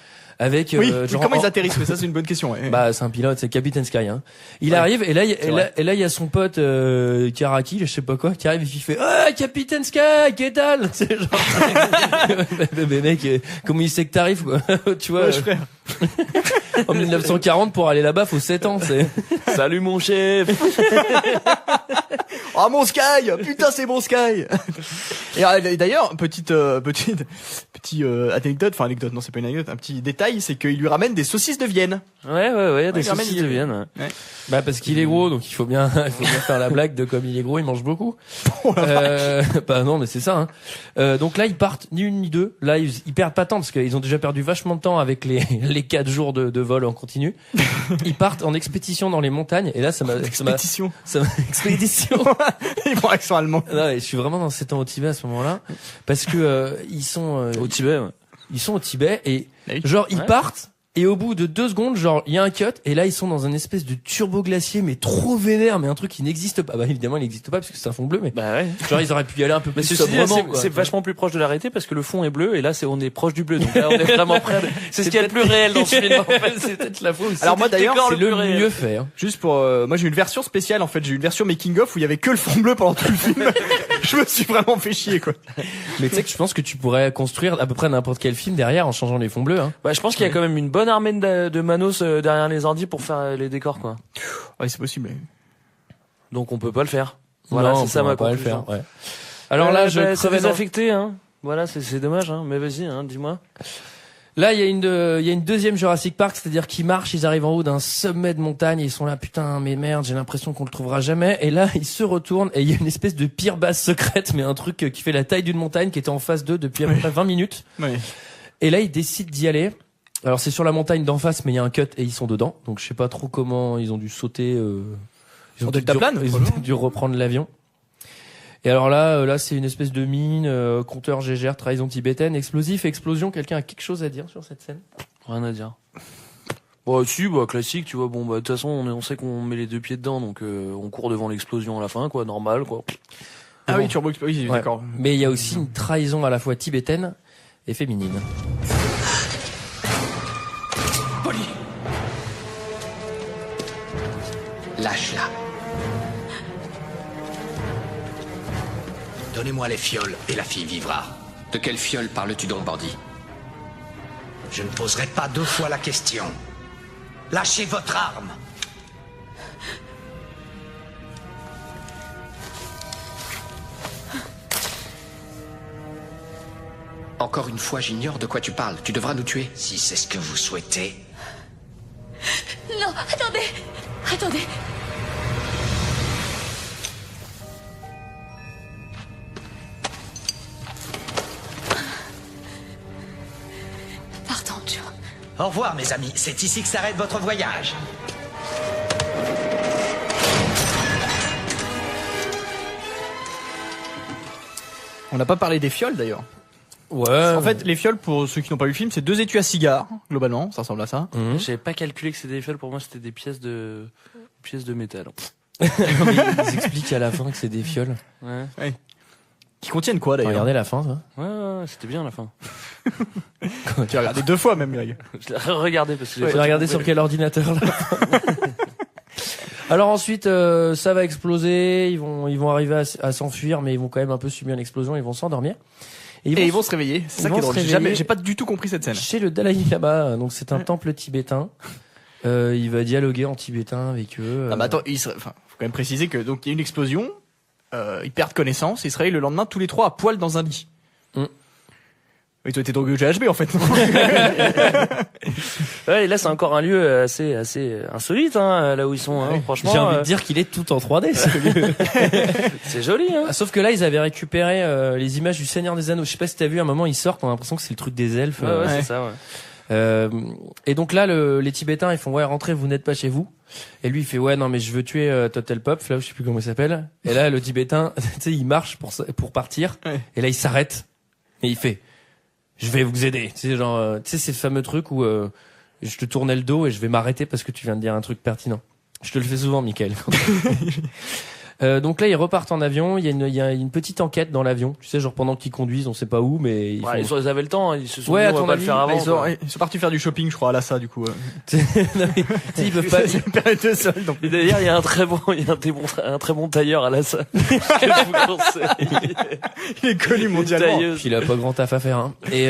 Avec genre, comment ils atterrissent, mais ça c'est une bonne question. Ouais. Bah c'est un pilote, c'est Capitaine Sky. Hein. Il arrive et là il y a son pote Karaki, je sais pas quoi, qui arrive et qui fait ah Capitaine Sky, qu'est-ce que c'est genre mais mec, comment il sait que t'arrives quoi. Tu vois. Frère. En 1940 pour aller là-bas, faut 7 ans, c'est. Salut mon chef. Ah mon Sky, putain c'est mon Sky. Et d'ailleurs, petite anecdote, enfin anecdote, non c'est pas une anecdote, un petit détail, c'est qu'il lui ramène des saucisses de Vienne. Ouais, des saucisses de Vienne. Ouais. Bah parce qu'il est gros, donc il faut bien faire la blague de comme il est gros, il mange beaucoup. Bah non, mais c'est ça. Hein. Donc là ils partent ni une ni deux. Là ils perdent pas de temps parce qu'ils ont déjà perdu vachement de temps avec les 4 jours de vol en continu. Ils partent en expédition dans les montagnes et là ça m'a expédition. Ils font accent allemand. Non, je suis vraiment dans 7 ans au Tibet à ce moment-là parce que ils sont au Tibet. Ouais. Ils sont au Tibet et genre ils partent. Et au bout de 2 secondes, genre, il y a un cut, et là, ils sont dans un espèce de turbo-glacier, mais trop vénère, mais un truc qui n'existe pas. Bah, évidemment, il n'existe pas, parce que c'est un fond bleu, mais. Bah ouais. Genre, ils auraient pu y aller un peu plus sobrement. C'est vachement plus proche de l'arrêté, parce que le fond est bleu, et là, on est proche du bleu. Donc là, on est vraiment près. C'est ce qu'il y a de plus réel dans ce film, en fait. C'est peut-être la fois où alors moi, d'ailleurs, c'est le mieux fait, hein. Juste pour, moi, j'ai une version spéciale, en fait. J'ai une version making-of où il y avait que le fond bleu pendant tout le film. Je me suis vraiment fait chier, quoi. Mais tu sais que je pense que tu pourrais construire à peu près n'importe quel film derrière en changeant les fonds bleus, hein. Bah, je pense qu'il y a quand même une bonne armée de manos derrière les ordi pour faire les décors, quoi. Ouais, c'est possible. Donc on peut pas le faire. Voilà, c'est ça ma conclusion. Ouais. Alors là, je ça va affecter, hein. Voilà, c'est dommage, hein. Mais vas-y, hein, dis-moi. Là, il y a une deuxième Jurassic Park, c'est-à-dire qu'ils marchent, ils arrivent en haut d'un sommet de montagne, et ils sont là, putain, mais merde, j'ai l'impression qu'on le trouvera jamais. Et là, ils se retournent, et il y a une espèce de pire base secrète, mais un truc qui fait la taille d'une montagne, qui était en phase 2 depuis à peu près 20 minutes. Ouais. Et là, ils décident d'y aller. Alors, c'est sur la montagne d'en face, mais il y a un cut, et ils sont dedans. Donc, je sais pas trop comment ils ont dû sauter, ils ont dû reprendre l'avion. Et alors là, c'est une espèce de mine, compteur GGR, trahison tibétaine, explosif, explosion. Quelqu'un a quelque chose à dire sur cette scène? Rien à dire. Bah si, bah classique, tu vois. Bon, bah de toute façon, on sait qu'on met les 2 pieds dedans, donc on court devant l'explosion à la fin, quoi, normal, quoi. Ah oui, turbo explosion, d'accord. Mais il y a aussi une trahison à la fois tibétaine et féminine. Polly, Lâche-la. donnez-moi les fioles et la fille vivra. De quelle fiole parles-tu donc, bandit? Je ne poserai pas 2 fois la question. Lâchez votre arme. Encore une fois, j'ignore de quoi tu parles. Tu devras nous tuer. Si c'est ce que vous souhaitez. Non, attendez. Au revoir, mes amis. C'est ici que s'arrête votre voyage. On n'a pas parlé des fioles d'ailleurs. Ouais. En fait, les fioles, pour ceux qui n'ont pas vu le film, c'est 2 étuis à cigares, globalement, ça ressemble à ça. J'avais pas calculé que c'était des fioles, pour moi c'était des pièces de métal. Mais ils expliquent à la fin que c'est des fioles. Ouais. Qui contiennent quoi d'ailleurs? Regardez la fin, toi. Ouais, c'était bien la fin. Tu as regardé 2 fois même, Greg. Je l'ai regardé parce que Tu l'as regardé sur quel ordinateur là? Alors ensuite, ça va exploser, ils vont arriver à s'enfuir, mais ils vont quand même un peu subir une explosion, ils vont s'endormir. Et ils vont se réveiller. C'est ça qui est drôle. J'ai pas du tout compris cette scène. Chez le Dalai Lama, donc c'est un temple tibétain. Il va dialoguer en tibétain avec eux. Ah, mais attends, faut quand même préciser que donc il y a une explosion, ils perdent connaissance, et ils se réveillent le lendemain tous les 3 à poil dans un lit. Oui, toi t'es drogué au GHB en fait. Ouais, et là c'est encore un lieu assez insolite, hein, là où ils sont. Hein, franchement, j'ai envie de dire qu'il est tout en 3D. Ce lieu. C'est joli. Hein. Sauf que là ils avaient récupéré les images du Seigneur des Anneaux. Je sais pas si t'as vu, à un moment ils sortent, on a l'impression que c'est le truc des elfes. Ouais, c'est ça. Ouais. Et donc là les Tibétains ils font ouais rentrez, vous n'êtes pas chez vous. Et lui il fait ouais non mais je veux tuer Total Pop, là je sais plus comment il s'appelle. Et là le Tibétain tu sais il marche pour partir. Et là il s'arrête et il fait je vais vous aider. Tu sais genre tu sais ces fameux trucs où je te tournais le dos et je vais m'arrêter parce que tu viens de dire un truc pertinent. Je te le fais souvent, Michael. Donc là, ils repartent en avion. Il y a une petite enquête dans l'avion. Tu sais, genre pendant qu'ils conduisent, on sait pas où, mais ils avaient le temps. Ils se sont dit, on va pas le faire avant. Ils sont partis faire du shopping, je crois, à Lhasa, du coup. Non, mais, ils peuvent pas. Et d'ailleurs, il y a un très bon tailleur à Lhasa. Il est connu mondialement. Puis il a pas grand taf à faire. Hein. Et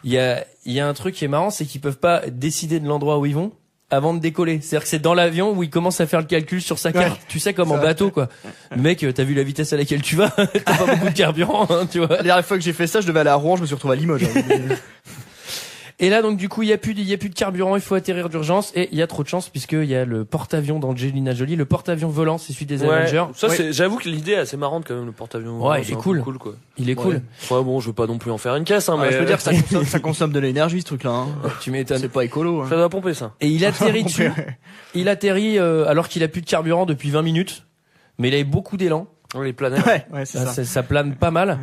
il y a un truc qui est marrant, c'est qu'ils peuvent pas décider de l'endroit où ils vont avant de décoller. C'est-à-dire que c'est dans l'avion où il commence à faire le calcul sur sa carte. Ouais, tu sais, comme en bateau, quoi. Le mec, t'as vu la vitesse à laquelle tu vas? T'as pas beaucoup de carburant, hein, tu vois. La dernière fois que j'ai fait ça, je devais aller à Rouen, je me suis retrouvé à Limoges. Et là, donc, du coup, il y a plus de carburant, il faut atterrir d'urgence, et il y a trop de chance, puisqu'il y a le porte-avions d'Angelina Jolie, le porte-avions volant, c'est celui des Avengers. Ça, j'avoue que l'idée est assez marrante, quand même, le porte-avions volant. Ouais, il est cool. Quoi. Il est cool. Ouais, bon, je veux pas non plus en faire une caisse, hein, mais. Je peux dire que ça consomme de l'énergie, ce truc-là, hein. Tu m'étonnes. C'est pas écolo, hein. Ça doit pomper, ça. Et il atterrit dessus. Il atterrit, alors qu'il a plus de carburant depuis 20 minutes. Mais il avait beaucoup d'élan. Oui, il planait. Ouais, c'est ça. Ça plane pas mal.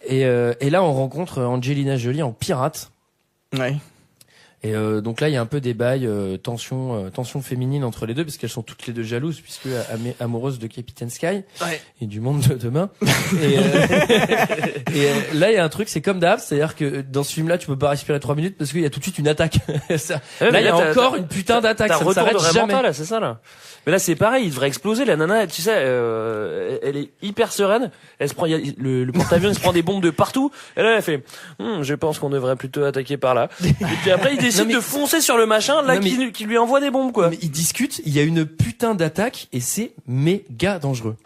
Et là, on rencontre Angelina Jolie en pirate. Ouais. Et donc là, il y a un peu des bails, tension féminine entre les deux, parce qu'elles sont toutes les deux jalouses, puisque amoureuses de Captain Sky et du monde de demain. Et là, il y a un truc, c'est comme d'hab, c'est-à-dire que dans ce film-là, tu peux pas respirer 3 minutes parce qu'il y a tout de suite une attaque. Là, il y a encore une putain d'attaque, ça ne s'arrête jamais. Là, c'est ça là. Mais là, c'est pareil, il devrait exploser. La nana, tu sais, elle est hyper sereine. Elle se prend, le porte-avions, il se prend des bombes de partout. Et là, elle fait, je pense qu'on devrait plutôt attaquer par là. Et puis après, il décide de foncer sur le machin, là, qui lui envoie des bombes, quoi. Mais ils discutent, il y a une putain d'attaque, et c'est méga dangereux.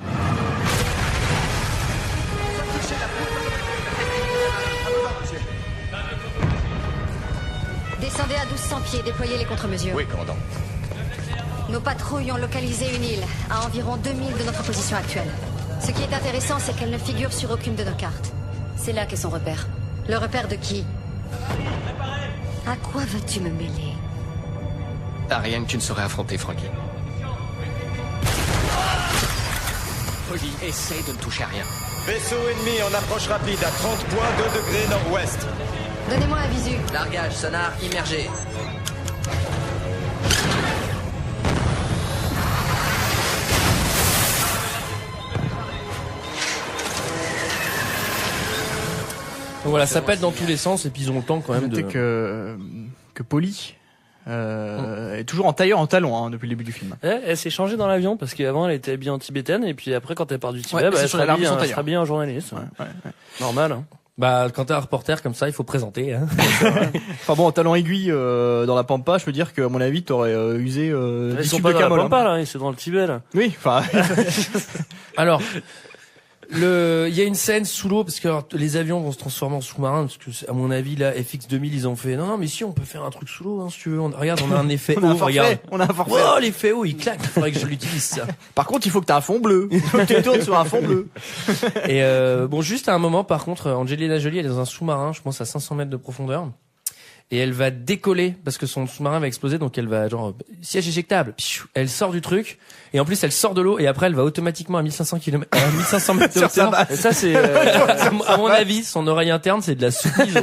Descendez à 1200 pieds, déployez les contre-mesures. Oui, commandant. Nos patrouilles ont localisé une île, à environ 2000 de notre position actuelle. Ce qui est intéressant, c'est qu'elle ne figure sur aucune de nos cartes. C'est là qu'est son repère. Le repère de qui? À quoi vas-tu me mêler? À rien que tu ne saurais affronter, Franklin. Holly, essaye de ne toucher à rien. Vaisseau ennemi en approche rapide à 30,2 degrés nord-ouest. Donnez-moi un visu. Largage, sonar immergé. Donc voilà, ça pète dans tous les sens et puis ils ont le temps quand même de... que Polly est toujours en tailleur en talons hein, depuis le début du film. Elle s'est changée dans l'avion parce qu'avant elle était habillée en tibétaine et puis après quand elle part du Tibet, elle sera habillée en journaliste. Ouais. Normal. Hein. Bah quand t'es un reporter comme ça, il faut présenter. Hein. Enfin bon, en talons aiguilles dans la pampa, je peux dire qu'à mon avis t'aurais usé ils sont pas dans la pampa là, ils sont dans le Tibet là. Oui, enfin. Alors. Il y a une scène sous l'eau parce que alors, les avions vont se transformer en sous-marins parce que à mon avis là FX 2000 ils ont fait non mais si on peut faire un truc sous l'eau hein, si tu veux regarde on a un effet on a un forfait. Oh l'effet eau il claque, il faudrait que je l'utilise ça. Par contre il faut que t'aies un fond bleu. Il faut que tu tournes sur un fond bleu. Et bon juste à un moment par contre Angelina Jolie elle est dans un sous-marin je pense à 500 mètres de profondeur et elle va décoller parce que son sous-marin va exploser, donc elle va genre siège éjectable. Elle sort du truc et en plus elle sort de l'eau et après elle va automatiquement à 1500 mètres de hauteur. Et ça c'est à mon avis son oreille interne c'est de la soupe miso.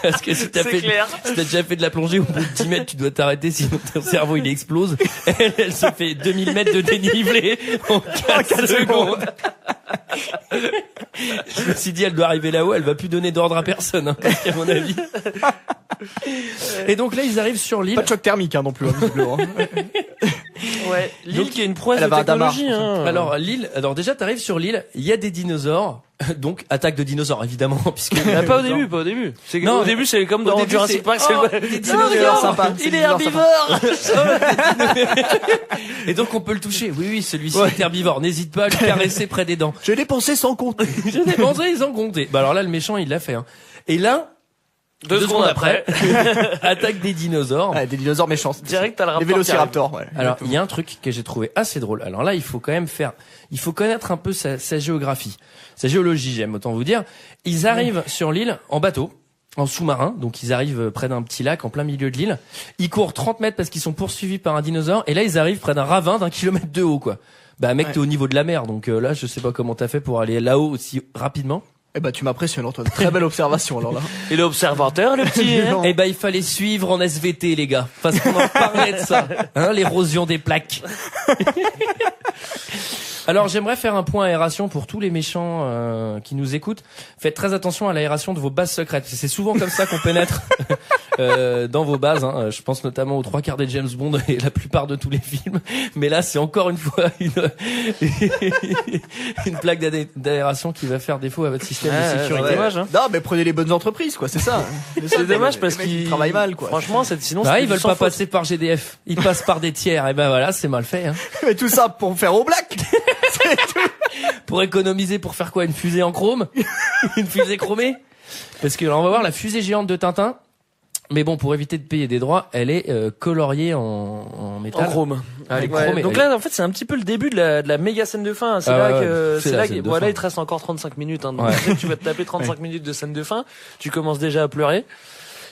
Parce que si t'as déjà fait de la plongée au bout de 10 mètres, tu dois t'arrêter sinon ton cerveau il explose. Elle se fait 2000 mètres de dénivelé en 4 secondes. Je me suis dit, elle doit arriver là-haut, elle va plus donner d'ordre à personne, hein, à mon avis. Et donc là, ils arrivent sur l'île. Pas de choc thermique, hein, non plus, visiblement. Ouais, l'île qui est une prouesse de technologie, hein. Alors, l'île, déjà, t'arrives sur l'île, il y a des dinosaures. Donc, attaque de dinosaures, évidemment, puisque. Pas au début. Au début, c'est comme dans Jurassic Park, des dinosaures sympas. Il est herbivore! Et donc, on peut le toucher. Oui, celui-ci est herbivore. N'hésite pas à le caresser près des dents. J'ai dépensé sans compter. Sans compter. Bah, alors là, le méchant, il l'a fait, hein. Et là, deux secondes après, attaque des dinosaures. Ouais, des dinosaures méchants. Direct, t'as le raptor. Les vélociraptors, ouais. Alors, il y a un truc que j'ai trouvé assez drôle. Alors là, il faut connaître un peu sa géographie. Sa géologie, j'aime autant vous dire. Ils arrivent sur l'île en bateau, en sous-marin. Donc, ils arrivent près d'un petit lac en plein milieu de l'île. Ils courent 30 mètres parce qu'ils sont poursuivis par un dinosaure. Et là, ils arrivent près d'un ravin d'1 kilomètre de haut, quoi. Bah, mec, t'es au niveau de la mer. Donc, là, je sais pas comment t'as fait pour aller là-haut aussi rapidement. Eh ben, tu m'impressionnes, Antoine. Très belle observation, alors là. Et l'observateur, le petit, hein. Eh ben, il fallait suivre en SVT, les gars. Parce qu'on en parlait de ça. Hein, l'érosion des plaques. Alors, j'aimerais faire un point aération pour tous les méchants qui nous écoutent. Faites très attention à l'aération de vos bases secrètes. C'est souvent comme ça qu'on pénètre dans vos bases. Hein. Je pense notamment aux 3/4 des James Bond et la plupart de tous les films. Mais là, c'est encore une fois une plaque d'aération qui va faire défaut à votre système de sécurité. C'est dommage, hein. Non, mais prenez les bonnes entreprises, quoi. C'est ça. C'est dommage parce qu'ils travaillent mal, quoi. Franchement, sinon, ils veulent pas passer par GDF. Ils passent par des tiers. Et ben voilà, c'est mal fait. Hein. Mais tout ça pour faire au black. Pour économiser, pour faire quoi? Une fusée en chrome? Une fusée chromée? Parce que là, on va voir la fusée géante de Tintin. Mais bon, pour éviter de payer des droits, elle est coloriée en métal. En chrome. Elle est chromée. Donc là, en fait, c'est un petit peu le début de la méga scène de fin. C'est là il te reste encore 35 minutes. Hein, donc tu vas te taper 35 minutes de scène de fin. Tu commences déjà à pleurer.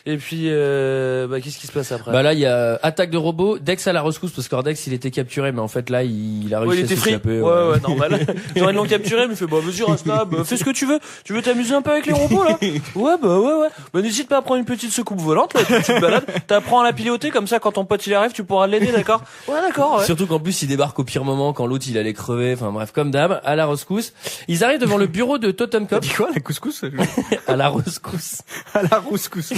Et puis, qu'est-ce qui se passe après? Bah là, il y a attaque de robots, Dex à la rescousse, parce qu'Ordex, il était capturé, mais en fait, là, il a réussi à s'échapper. Ouais, normal. Genre, ils l'ont capturé, mais il fait, vas-y, reste là, fais ce que tu veux. Tu veux t'amuser un peu avec les robots, là? Ouais. Bah, n'hésite pas à prendre une petite secoupe volante, là, tu te balades. T'apprends à la piloter, comme ça, quand ton pote, il arrive, tu pourras l'aider, d'accord? Ouais, d'accord, ouais. Surtout qu'en plus, il débarque au pire moment, quand l'autre, il allait crever. Enfin, bref, comme d'hab, à la rescousse. Ils arrivent devant le bureau de Totem Cop. Tu dis quoi, la couscous? À la rescousse. À la rouscousse.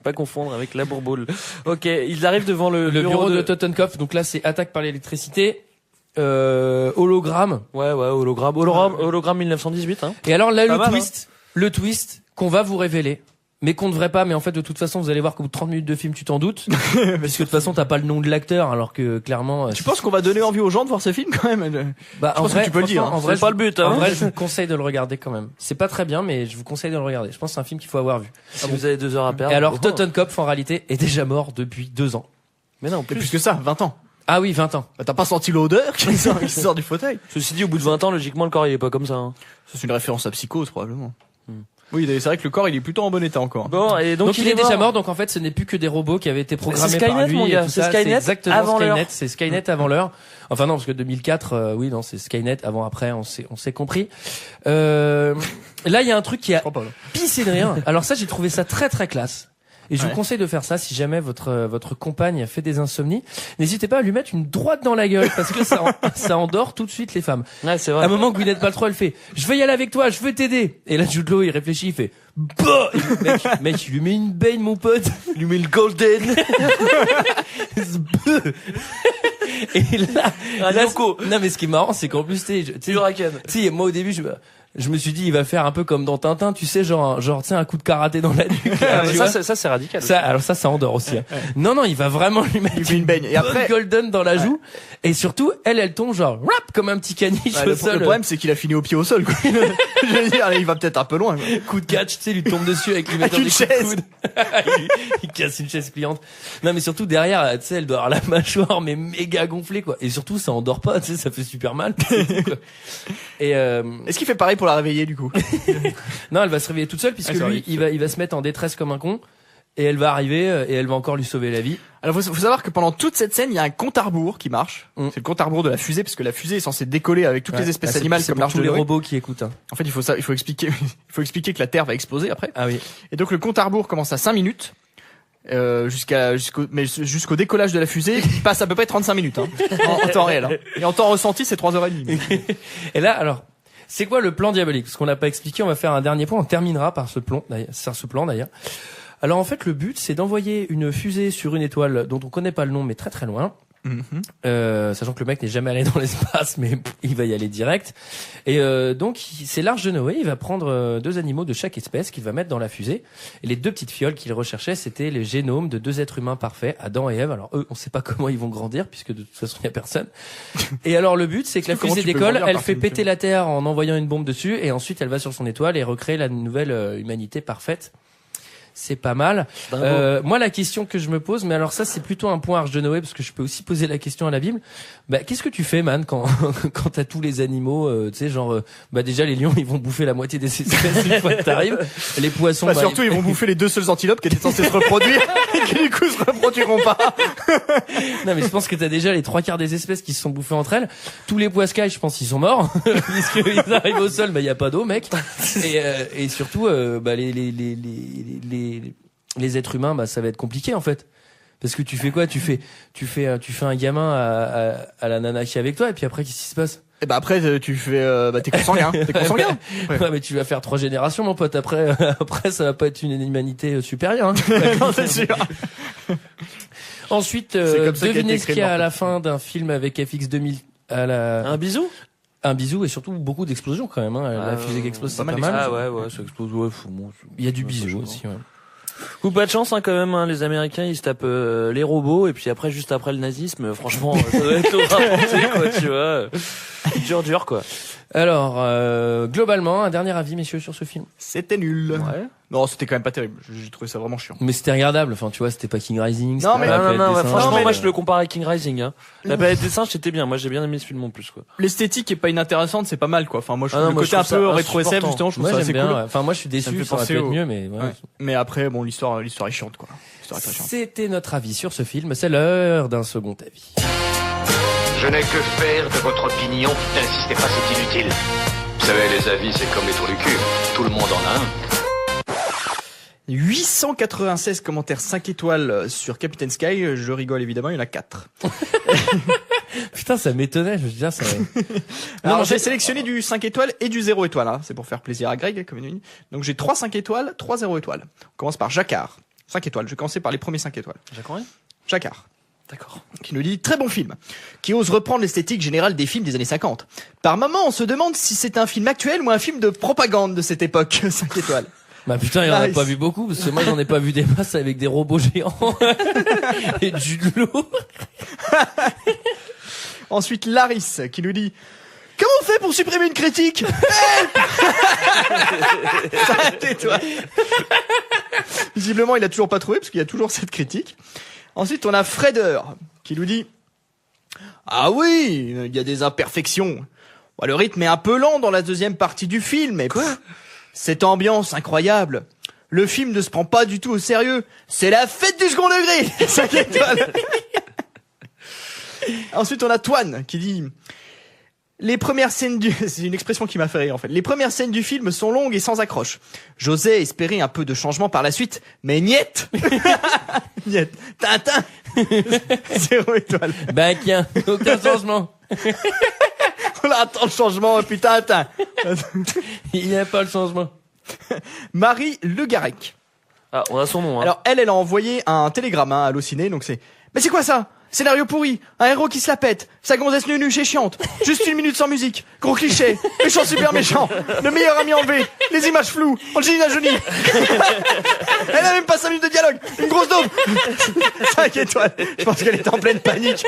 Pas confondre avec la bourboule. Ok, ils arrivent devant le bureau de Totenkopf. Donc là, c'est attaque par l'électricité. Hologramme. Ouais, hologramme 1918. Hein. Et alors là, le twist qu'on va vous révéler, mais qu'on ne devrait pas. Mais en fait, de toute façon, vous allez voir qu'au bout de 30 minutes de film, tu t'en doutes, parce que de toute façon, t'as pas le nom de l'acteur, alors que clairement. Tu penses qu'on va donner envie aux gens de voir ce film quand même? Bah, en vrai, tu peux le dire. En vrai, c'est pas le but. Hein. En vrai, je vous conseille de le regarder quand même. C'est pas très bien, mais je vous conseille de le regarder. Je pense que c'est un film qu'il faut avoir vu. Si vous avez 2 heures à perdre. Et alors, Totenkopf, en réalité, est déjà mort depuis 2 ans. Mais non, plus que ça, 20 ans. Ah oui, 20 ans. Bah, t'as pas senti l'odeur qui sort du fauteuil? Ceci dit, au bout de 20 ans, logiquement, le corps, il est pas comme ça. Hein. C'est une référence à Psychose, probablement. Oui, c'est vrai que le corps, il est plutôt en bon état encore. Bon, et donc il est déjà mort. Donc en fait, ce n'est plus que des robots qui avaient été programmés par lui. Mon gars. C'est Skynet, exactement avant Skynet. l'heure. C'est Skynet avant l'heure. Enfin non, parce que 2004, oui, non, c'est Skynet avant après. On s'est compris. Là, il y a un truc qui a pissé de rire. Alors ça, j'ai trouvé ça très très classe. Et je vous conseille de faire ça si jamais votre compagne fait des insomnies. N'hésitez pas à lui mettre une droite dans la gueule parce que ça endort tout de suite les femmes. Ouais, c'est vrai. À un moment, Gwyneth Paltrow, elle fait « Je veux y aller avec toi, je veux t'aider ». Et là, Jude Law, il réfléchit, il fait « Bah !» Mec, il lui met une baigne, mon pote. Il lui met le golden. Et là, non mais ce qui est marrant, c'est qu'en plus, tu sais, moi au début, je me suis dit, il va faire un peu comme dans Tintin, tu sais, genre, tu sais, un coup de karaté dans la nuque. Ça, c'est radical. Alors ça endort aussi. Hein. Non, il va vraiment lui mettre une baigne. Et après, golden dans la joue. Et surtout, elle tombe genre, rap, comme un petit caniche au sol. Le problème, c'est qu'il a fini au pied au sol, quoi. Je veux dire, il va peut-être un peu loin. Coup de catch, tu sais, lui tombe dessus avec lui mettant des coups de coude. Il casse une chaise pliante. Non, mais surtout derrière, tu sais, elle doit avoir la mâchoire, mais méga gonflée, quoi. Et surtout, ça endort pas, tu sais, ça fait super mal. Et est-ce qu'il fait pareil pour la réveiller du coup? Non, elle va se réveiller toute seule puisque lui, il va se mettre en détresse comme un con. Et elle va arriver et elle va encore lui sauver la vie. Alors faut savoir que pendant toute cette scène, il y a un compte à rebours qui marche. C'est le compte à rebours de la fusée parce que la fusée est censée décoller avec toutes les espèces animales comme l'arche de Noé. Tous les robots qui écoutent. En fait, il faut expliquer que la Terre va exploser après. Ah oui. Et donc le compte à rebours commence à 5 minutes. Jusqu'au décollage de la fusée, il passe à peu près 35 minutes en temps réel. Et en temps ressenti, c'est 3h30. Et là, alors, c'est quoi le plan diabolique? Parce qu'on n'a pas expliqué, on va faire un dernier point, on terminera par ce plan d'ailleurs. Alors en fait, le but, c'est d'envoyer une fusée sur une étoile dont on connaît pas le nom, mais très très loin. Sachant que le mec n'est jamais allé dans l'espace, mais il va y aller direct. Et donc, c'est l'arche de Noé. Il va prendre 2 animaux de chaque espèce qu'il va mettre dans la fusée. Et les 2 petites fioles qu'il recherchait, c'était les génomes de 2 êtres humains parfaits, Adam et Ève. Alors eux, on sait pas comment ils vont grandir, puisque de toute façon, il y a personne. Et alors, le but, c'est que la fusée décolle, elle fait péter la Terre en envoyant une bombe dessus, et ensuite, elle va sur son étoile et recréer la nouvelle humanité parfaite. C'est pas mal. Moi, la question que je me pose, mais alors ça, c'est plutôt un point Arche de Noé, parce que je peux aussi poser la question à la Bible. Bah, qu'est-ce que tu fais, man, quand t'as tous les animaux, tu sais, genre, déjà, les lions, ils vont bouffer la moitié des espèces une fois que t'arrives. Les poissons, surtout, ils vont bouffer les 2 seules antilopes qui étaient censées se reproduire, et qui, du coup, se reproduiront pas. Non, mais je pense que t'as déjà les 3/4 des espèces qui se sont bouffées entre elles. Tous les poiscailles, je pense, ils sont morts. Puisqu'ils arrivent au sol, y a pas d'eau, mec. Et surtout, les êtres humains, ça va être compliqué en fait, parce que tu fais quoi, tu fais un gamin à la nana qui est avec toi, et puis après qu'est-ce qui se passe? Et après tu fais t'es consanguin, Ouais, mais tu vas faire 3 générations, mon pote. Après ça va pas être une humanité supérieure. Non, c'est sûr. Ensuite, devinez ce qu'il y a à la fin d'un film avec FX 2000 Un bisou. Un bisou et surtout beaucoup d'explosions quand même. La fusée qui explose, c'est pas mal. Ah ouais, ça explose. Ouais, il y a du bisou aussi. Ouais. Coup pas de chance quand même. Les Américains, ils se tapent les robots et puis après, juste après le nazisme, franchement, ça doit être tout quoi, tu vois. Dur quoi. Alors, globalement, un dernier avis, messieurs, sur ce film. C'était nul. Ouais. Non, c'était quand même pas terrible. J'ai trouvé ça vraiment chiant. Mais c'était regardable. Enfin, tu vois, c'était pas King Rising. Non, franchement, moi, je le compare à King Rising, La planète des singes, c'était bien. Moi, j'ai bien aimé ce film en plus, quoi. L'esthétique est pas inintéressante, c'est pas mal, quoi. Enfin, moi, je trouve le côté un peu rétro SF, justement, je trouve ça assez cool. Enfin, moi, je suis déçu, ça aurait pu être mieux, mais ouais. Mais après, bon, l'histoire est chiante, quoi. C'était notre avis sur ce film. C'est l'heure d'un second avis. Je n'ai que faire de votre opinion. N'insistez pas, c'est inutile. Vous savez, les avis, c'est comme les trous du cul. Tout le monde en a un. 896 commentaires 5 étoiles sur Captain Sky. Je rigole évidemment, il y en a 4. Putain, ça m'étonnait, je veux dire, ça. Alors, j'ai sélectionné du 5 étoiles et du 0 étoile, C'est pour faire plaisir à Greg, comme une. Donc, j'ai 3 5 étoiles, 3 0 étoiles. On commence par Jacquard. 5 étoiles. Je vais commencer par les premiers 5 étoiles. Jacquard. D'accord. Qui nous dit, très bon film, qui ose reprendre l'esthétique générale des films des années 50. Par moments, on se demande si c'est un film actuel ou un film de propagande de cette époque. 5 étoiles. Bah putain, il en a pas vu beaucoup, parce que moi j'en ai pas vu des masses avec des robots géants et du lourd. Ensuite, Laris, qui nous dit, comment on fait pour supprimer une critique? 5 étoiles. Visiblement, il a toujours pas trouvé, parce qu'il y a toujours cette critique. Ensuite, on a Freder, qui nous dit, ah oui, il y a des imperfections. Le rythme est un peu lent dans la deuxième partie du film, mais cette ambiance incroyable. Le film ne se prend pas du tout au sérieux. C'est la fête du second degré. 5 étoiles. Ensuite, on a Toine qui dit, les premières scènes c'est une expression qui m'a fait rire en fait. Les premières scènes du film sont longues et sans accroche. J'osais espérer un peu de changement par la suite, mais niet. Niet. Tintin. 0 étoile. Bah tiens, aucun changement. On attend le changement, putain. Il n'y a pas le changement. Marie Le Garec. Ah, on a son nom. Alors elle a envoyé un télégramme à Allociné, donc c'est. Mais c'est quoi ça? Scénario pourri, un héros qui se la pète, sa gonzesse nunuche et chiante, juste 1 minute sans musique, gros cliché, méchant super méchant, le meilleur ami enlevé, les images floues, Angelina Jolie. Elle a même pas 5 minutes de dialogue, une grosse daube. 5 étoiles. Je pense qu'elle était en pleine panique.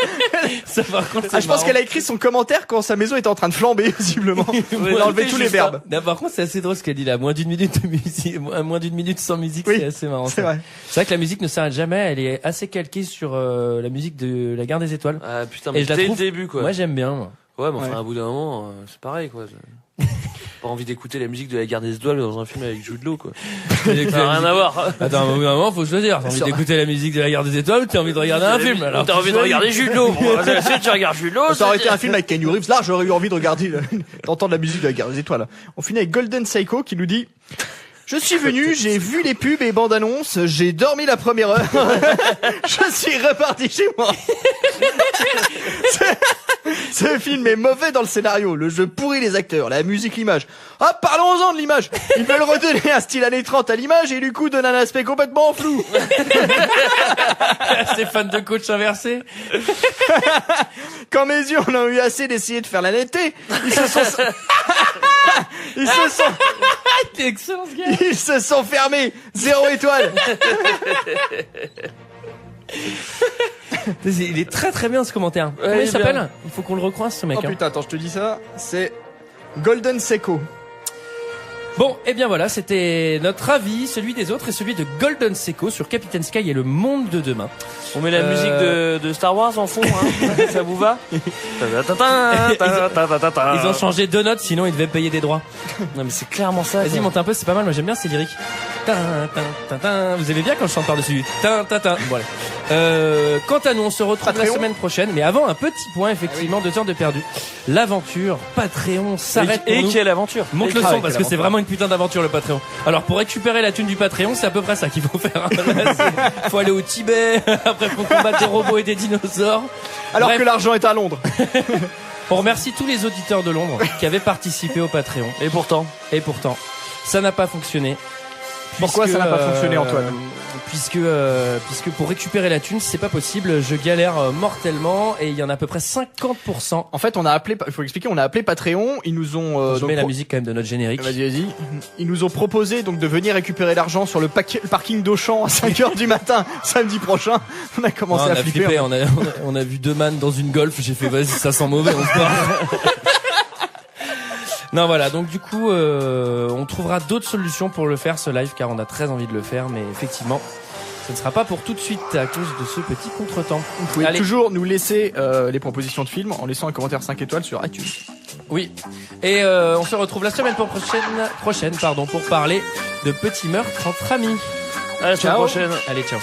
Ça, par contre, je pense qu'elle a écrit son commentaire quand sa maison était en train de flamber, visiblement. Elle a enlevé tous les verbes. Non, par contre, c'est assez drôle ce qu'elle dit là. Moins d'une minute de musique, moins d'une minute sans musique, oui, c'est assez marrant. C'est vrai. C'est vrai que la musique ne s'arrête jamais. Elle est assez calquée sur la musique de La Guerre des Étoiles. Ah putain, mais et je la trouve, le début quoi. Moi j'aime bien. Moi. Ouais, mais enfin, à bout d'un moment, c'est pareil quoi. Pas envie d'écouter la musique de La Guerre des Étoiles dans un film avec Jude Law, quoi. Ça n'a rien à voir. Attends, au bout d'un moment, faut choisir. T'as envie d'écouter la musique de La Guerre des Étoiles ou t'as envie de regarder un film? Alors, t'as envie de regarder Jude Law. Bon, si tu regardes Jude Law, ça aurait été un film avec Keanu Reeves. Là, j'aurais eu envie de regarder, d'entendre la musique de La Guerre des Étoiles. On finit avec Golden Psycho qui nous dit: je suis venu, j'ai vu les pubs et bandes annonces, j'ai dormi la première heure, je suis reparti chez moi. Ce film est mauvais dans le scénario, le jeu pourrit les acteurs, la musique, l'image. Ah, parlons-en de l'image. Ils veulent redonner un style années 30 à l'image et du coup donnent un aspect complètement flou. C'est fan de coach inversé. Quand mes yeux en ont eu assez d'essayer de faire la netteté, T'es excellent, ce gars. Ils se sont fermés. 0 étoile. Il est très très bien ce commentaire. Comment il s'appelle? Il faut qu'on le recroise, ce mec. Oh putain, attends, je te dis ça. C'est Golden Seiko. Bon, et bien voilà, c'était notre avis, celui des autres et celui de Golden Seiko sur Captain Sky et le monde de demain. On met la musique de Star Wars en fond, hein. Ça vous va? Ils ont changé 2 notes, sinon ils devaient payer des droits. Non mais c'est clairement ça. Vas-y, monte un peu, c'est pas mal, moi j'aime bien ces lyriques. Vous aimez bien quand je chante par-dessus? Voilà. Quant à nous, on se retrouve la semaine prochaine, mais avant un petit point, effectivement, de temps de perdu. L'aventure Patreon s'arrête pour nous. Et quelle aventure? Monte le son, parce que c'est vraiment une putain d'aventure, le Patreon. Alors, pour récupérer la thune du Patreon, c'est à peu près ça qu'il faut faire. Faut aller au Tibet, après faut combattre des robots et des dinosaures. Alors que l'argent est à Londres. On remercie tous les auditeurs de Londres qui avaient participé au Patreon. Et pourtant, ça n'a pas fonctionné. Pourquoi ça n'a pas fonctionné, Antoine? Puisque pour récupérer la thune, c'est pas possible. Je galère mortellement et il y en a à peu près 50%. En fait, on a appelé, il faut expliquer, on a appelé Patreon. Ils nous ont. Je mets la musique quand même de notre générique. Vas-y. Ils nous ont proposé donc de venir récupérer l'argent sur le parking d'Auchan à 5h du matin samedi prochain. On a commencé à flipper. Flippé, on a vu 2 man dans une Golf. J'ai fait vas-y, ça sent mauvais, on se barre. Non, voilà, donc du coup on trouvera d'autres solutions pour le faire, ce live, car on a très envie de le faire, mais effectivement ce ne sera pas pour tout de suite à cause de ce petit contretemps. Vous pouvez toujours nous laisser les propositions de films en laissant un commentaire 5 étoiles sur iTunes. Oui, et on se retrouve la semaine prochaine pour parler de petits meurtres entre amis. À la semaine prochaine. Allez, ciao.